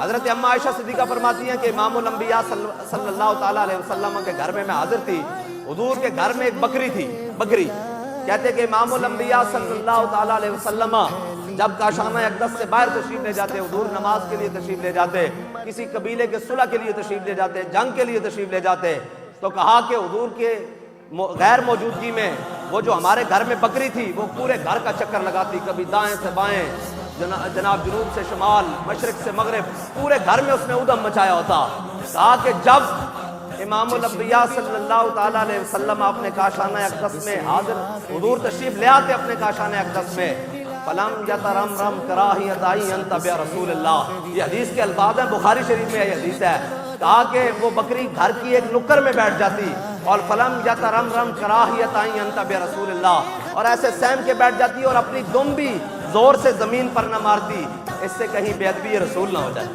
حضرت اما عائشہ صدیقہ فرماتی ہیں کہ امام الانبیاء صلی اللہ تعالیٰ علیہ وسلم کے گھر میں حاضر تھی، حضور کے گھر میں ایک بکری تھی، بکری کہتے کہ امام الانبیاء صلی اللہ تعالیٰ علیہ وسلم جب کاشانہ اقدس سے باہر تشریف لے جاتے، حضور نماز کے لیے تشریف لے جاتے، کسی قبیلے کے صلح کے لیے تشریف لے جاتے، جنگ کے لیے تشریف لے جاتے، تو کہا کہ حضور کے غیر موجودگی میں وہ جو ہمارے گھر میں بکری تھی وہ پورے گھر کا چکر لگاتی، کبھی دائیں سے بائیں، جناب جنوب سے شمال، مشرق سے مغرب، پورے گھر میں اس نے ادھم مچایا ہوتا۔ کہا کہ جب امام الانبیاء صلی اللہ تعالیٰ علیہ وسلم اپنے کاشانہ اقدس میں حاضر، حضور تشریف لے آتے اپنے کاشانہ اقدس میں، فلم یترمرم کراہیت انت بیا رسول اللہ، یہ حدیث کے الفاظ ہیں، بخاری شریف میں یہ حدیث ہے۔ کہا کہ وہ بکری گھر کی ایک نکر میں بیٹھ جاتی اور فلم یترمرم کراہیت انت بیا رسول اللہ، اور ایسے سہم کے بیٹھ جاتی اور اپنی دم بھی زور سے زمین پر نہ مارتی، اس سے کہیں بے ادبی رسول نہ ہو جائے۔